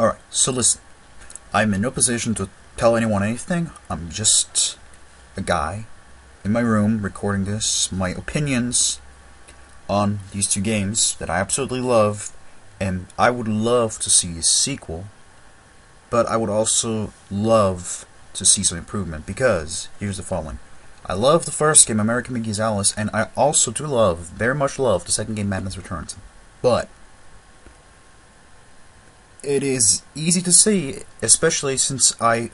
Alright, so listen. I'm in no position to tell anyone anything. I'm just a guy in my room recording this, my opinions on these two games that I absolutely love, and I would love to see a sequel, but I would also love to see some improvement, because here's the following. I love the first game, American Mcgee, and I also do love, very much love, the second game, Madness Returns. But it is easy to see, especially since I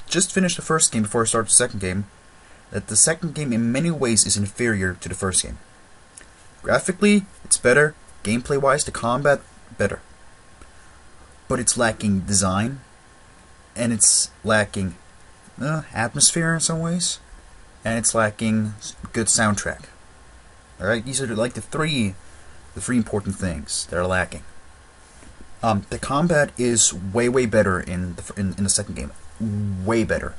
just finished the first game before I started the second game, that the second game in many ways is inferior to the first game. Graphically, it's better. Gameplay-wise, the combat, better. But it's lacking design, and it's lacking atmosphere in some ways, and it's lacking good soundtrack. Alright, these are like the three important things that are lacking. The combat is way better in the second game. Way better.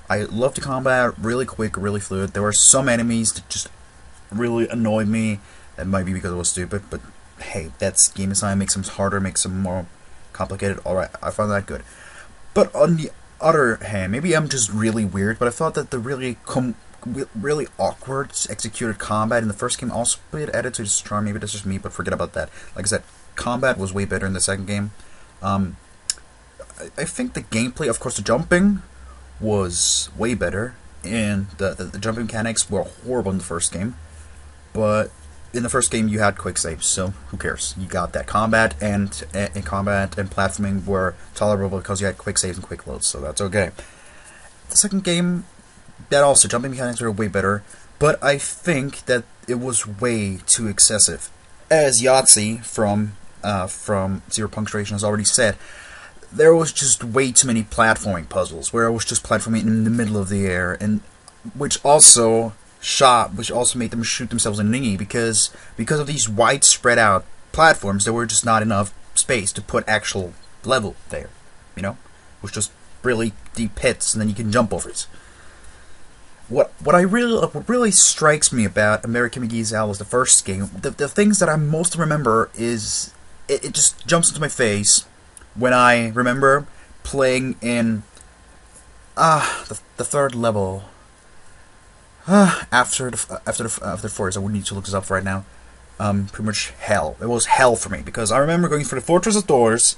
I love the combat, really quick, really fluid. There were some enemies that just really annoyed me. That might be because it was stupid, but hey, that's game design, makes them harder, makes them more complicated. Alright, I found that good. But on the other hand, maybe I'm just really weird, but I thought that the really awkward executed combat in the first game also added to its charm. Maybe that's just me, but forget about that. Like I said, combat was way better in the second game. I think the gameplay, of course, the jumping was way better, and the jumping mechanics were horrible in the first game. But in the first game, you had quick saves, so who cares? You got that. Combat and platforming were tolerable because you had quick saves and quick loads, so that's okay. The second game, that also jumping mechanics were way better, but I think that it was way too excessive. As Yahtzee from Zero Punctuation has already said, there was just way too many platforming puzzles where I was just platforming in the middle of the air, and which also made them shoot themselves in the knee because of these wide spread out platforms. There were just not enough space to put actual level there, you know, it was just really deep pits, and then you can jump over it. What really strikes me about American Mcgee's Alice, the first game, the things that I most remember is it just jumps into my face when I remember playing in the third level after the forest. I wouldn't need to look this up right now. Pretty much hell. It was hell for me because I remember going through the Fortress of Doors,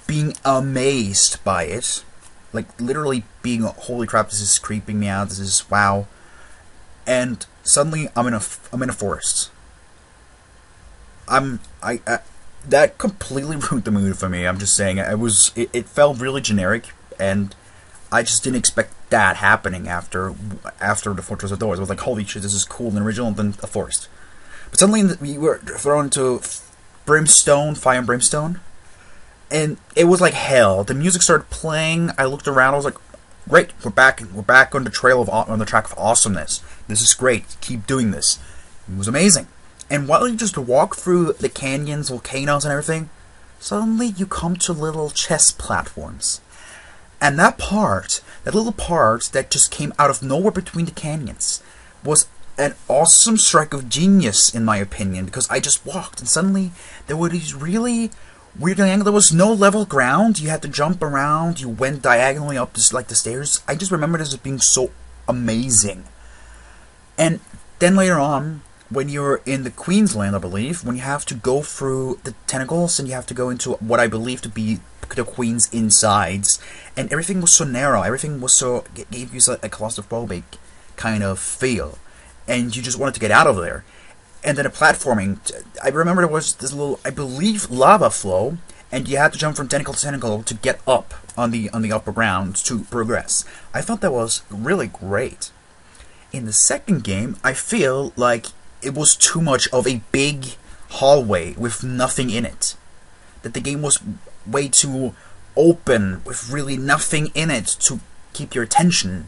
being amazed by it. Like, literally being, holy crap, this is creeping me out, this is, wow. And suddenly, I'm in a forest. That completely ruined the mood for me, I'm just saying. It felt really generic, and I just didn't expect that happening after the Fortress of Doors. I was like, holy shit, this is cool and original, and then a forest. But suddenly, we were thrown into fire and brimstone. And it was like hell. The music started playing. I looked around. I was like, "Great, we're back on the track of awesomeness. This is great. Keep doing this." It was amazing. And while you just walk through the canyons, volcanoes, and everything, suddenly you come to little chess platforms. And that little part that just came out of nowhere between the canyons, was an awesome strike of genius, in my opinion. Because I just walked, and suddenly there were these really weird angle. There was no level ground. You had to jump around. You went diagonally up the stairs. I just remember this as being so amazing. And then later on, when you're in the Queensland, I believe, when you have to go through the tentacles and you have to go into what I believe to be the Queen's insides, and everything was so narrow. Everything was so, it gave you a claustrophobic kind of feel, and you just wanted to get out of there. And then the platforming, I remember there was this little, I believe, lava flow, and you had to jump from tentacle to tentacle to get up on the upper ground to progress. I thought that was really great. In the second game, I feel like it was too much of a big hallway with nothing in it. That the game was way too open with really nothing in it to keep your attention,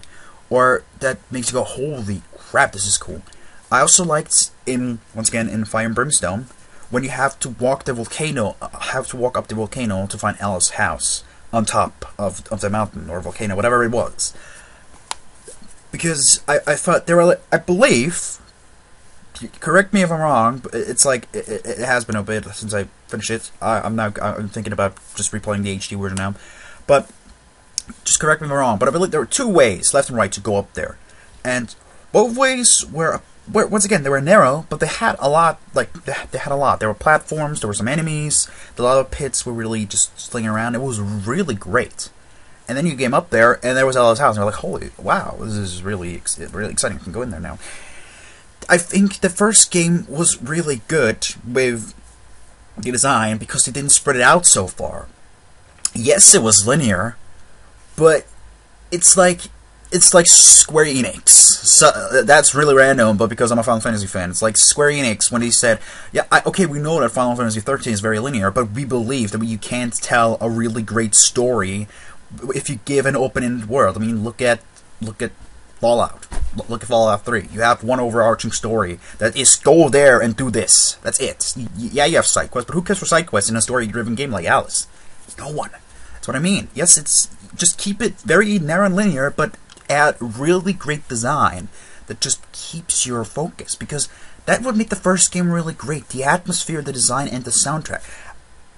or that makes you go, holy crap, this is cool. I also liked once again in Fire and Brimstone, when you have to walk up the volcano to find Alice's house on top of the mountain or volcano, whatever it was. Because I thought there were, I believe, correct me if I'm wrong, but it's like it has been a bit since I finish it. I'm thinking about just replaying the HD version now. But just correct me if I'm wrong. But I believe there were two ways, left and right, to go up there, and both ways were once again, they were narrow, but they had a lot. Like they had a lot. There were platforms. There were some enemies. A lot of pits were really just slinging around. It was really great. And then you came up there, and there was Ella's house, and you're like, holy, wow, this is really exciting. I can go in there now. I think the first game was really good with the design because they didn't spread it out so far. Yes, it was linear, but it's like Square Enix. So that's really random, but because I'm a Final Fantasy fan, it's like Square Enix when they said, "Yeah, okay, we know that Final Fantasy 13 is very linear, but we believe that you can't tell a really great story if you give an open-ended world." I mean, look at Fallout. Look at Fallout 3. You have one overarching story that is go there and do this. That's it. Yeah, you have side quests, but who cares for side quests in a story-driven game like Alice? No one. That's what I mean. Yes, it's just keep it very narrow and linear, but add really great design that just keeps your focus, because that would make the first game really great. The atmosphere, the design, and the soundtrack.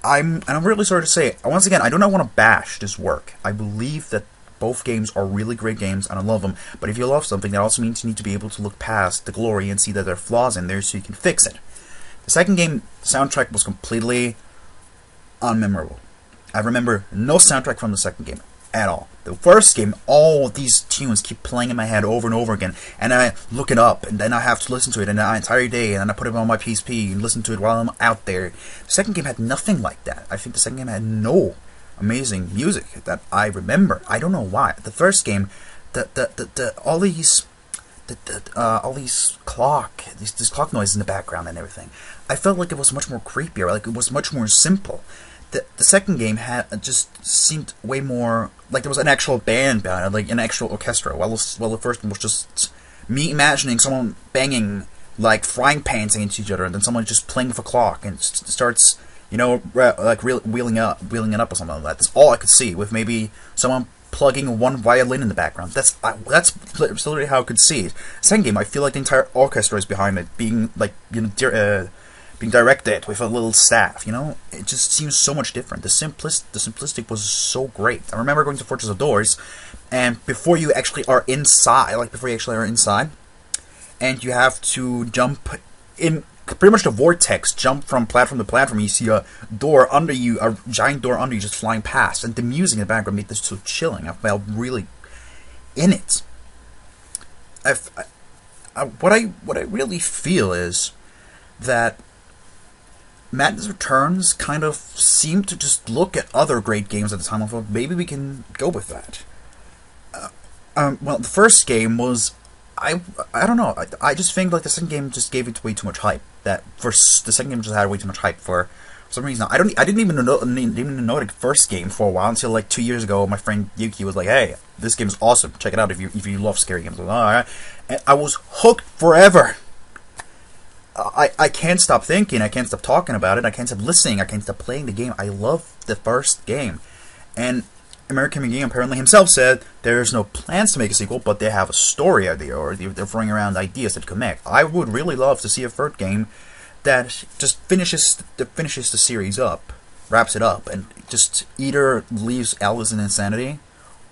I'm really sorry to say, once again, I do not want to bash this work. I believe that both games are really great games, and I love them. But if you love something, that also means you need to be able to look past the glory and see that there are flaws in there so you can fix it. The second game, the soundtrack was completely unmemorable. I remember no soundtrack from the second game at all. The first game, all these tunes keep playing in my head over and over again, and I look it up, and then I have to listen to it an entire day, and then I put it on my PSP and listen to it while I'm out there. The second game had nothing like that. I think the second game had no amazing music that I remember. I don't know why. The first game, all these clock noises in the background and everything, I felt like it was much more creepier, like it was much more simple. The second game just seemed way more like there was an actual band behind it, like an actual orchestra, while the first one was just me imagining someone banging like frying pans into each other, and then someone just playing with a clock and starts, you know, like wheeling it up or something like that. That's all I could see, with maybe someone plugging one violin in the background. That's literally how I could see it. Second game, I feel like the entire orchestra is behind it, being like, you know, being directed with a little staff, you know? It just seems so much different. The simplistic was so great. I remember going to Fortress of Doors, and before you actually are inside, and you have to jump in pretty much the vortex, jump from platform to platform, you see a door under you, a giant door under you just flying past, and the music in the background made this so chilling. I felt really in it. What I really feel is that Madness Returns kind of seemed to just look at other great games at the time and thought, maybe we can go with that. Well, the first game was, I don't know, I just think like the second game just gave it way too much hype. The second game just had way too much hype for some reason. I didn't even know the first game for a while, until like 2 years ago. My friend Yuki was like, "Hey, this game's awesome. Check it out if you love scary games." I was like, "All right," and I was hooked forever. I can't stop thinking, I can't stop talking about it, I can't stop listening, I can't stop playing the game. I love the first game. And American Mcgee apparently himself said there's no plans to make a sequel, but they have a story idea, or they're throwing around ideas that connect. I would really love to see a third game that just finishes the series up, wraps it up, and just either leaves Alice in insanity,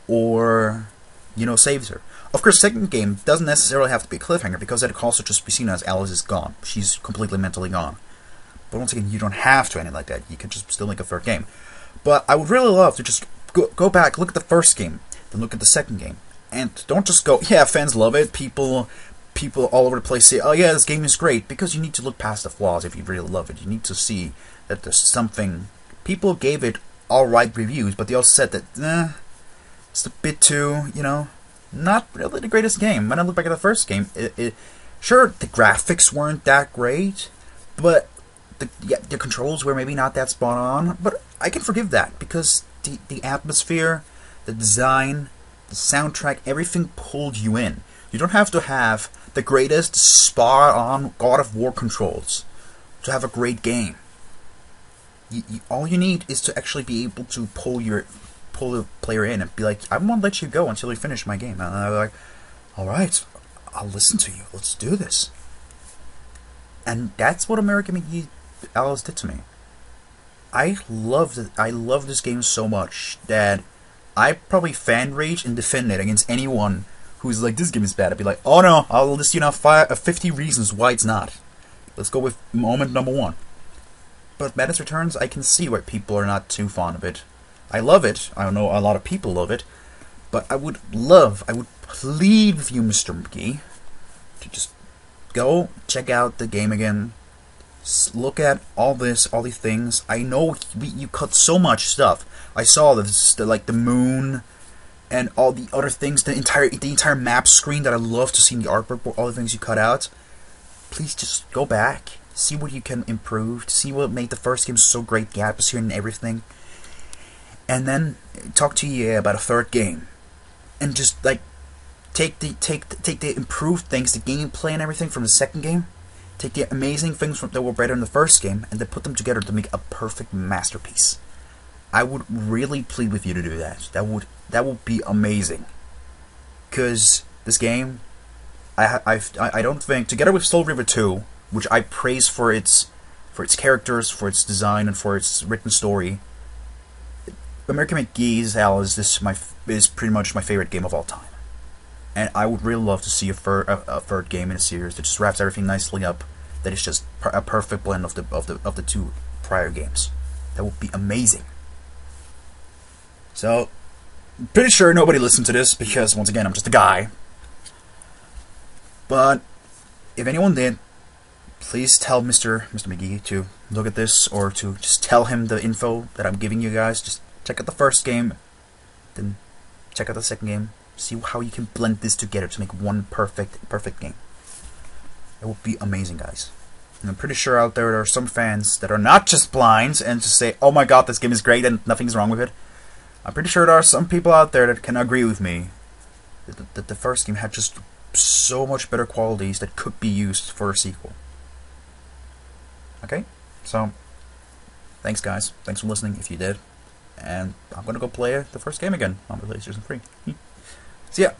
or, you know, saves her. Of course, the second game doesn't necessarily have to be a cliffhanger, because that can also just be seen as Alice is gone. She's completely mentally gone. But once again, you don't have to end it like that. You can just still make a third game. But I would really love to just go back, look at the first game, then look at the second game. And don't just go, yeah, fans love it, people all over the place say, oh yeah, this game is great, because you need to look past the flaws if you really love it. You need to see that there's something. People gave it alright reviews, but they all said that, it's a bit too, you know, not really the greatest game. When I look back at the first game, sure, the graphics weren't that great, but the controls were maybe not that spot on, but I can forgive that, because the atmosphere, the design, the soundtrack, everything pulled you in. You don't have to have the greatest spot on God of War controls to have a great game. All you need is to actually be able to pull the player in and be like, I won't let you go until you finish my game. And they're like, alright, I'll listen to you, let's do this. And that's what American Mcgee Alice did to me. I love this game so much that I probably fan rage and defend it against anyone who's like, this game is bad. I'd be like, oh no, I'll list 50 reasons why it's not. Let's go with moment number 1. But Madness Returns, I can see why people are not too fond of it. I love it. I know a lot of people love it. But I would plead with you, Mr. McGee, to just go check out the game again. Look at all these things. I know you cut so much stuff. I saw this, like the moon, and all the other things. The entire map screen that I love to see in the artwork. All the things you cut out. Please just go back, see what you can improve, see what made the first game so great, the atmosphere and everything, and then talk to EA about a third game, and just like take the improved things, the gameplay and everything from the second game. Take the amazing things that were better in the first game and then put them together to make a perfect masterpiece. I would really plead with you to do that. That would be amazing. Because this game, I don't think, together with Soul River 2, which I praise for its characters, for its design, and for its written story, American Mcgee's is pretty much my favorite game of all time. And I would really love to see a third game in a series that just wraps everything nicely up. That is just a perfect blend of the two prior games. That would be amazing. So, pretty sure nobody listened to this because once again I'm just a guy. But if anyone did, please tell Mr. McGee to look at this, or to just tell him the info that I'm giving you guys. Just check out the first game, then check out the second game. See how you can blend this together to make one perfect game. It would be amazing, guys. And I'm pretty sure out there are some fans that are not just blind and just say, oh my god, this game is great and nothing's wrong with it. I'm pretty sure there are some people out there that can agree with me that the first game had just so much better qualities that could be used for a sequel. Okay? So, thanks guys. Thanks for listening if you did. And I'm gonna go play the first game again on the PlayStation 3. See ya!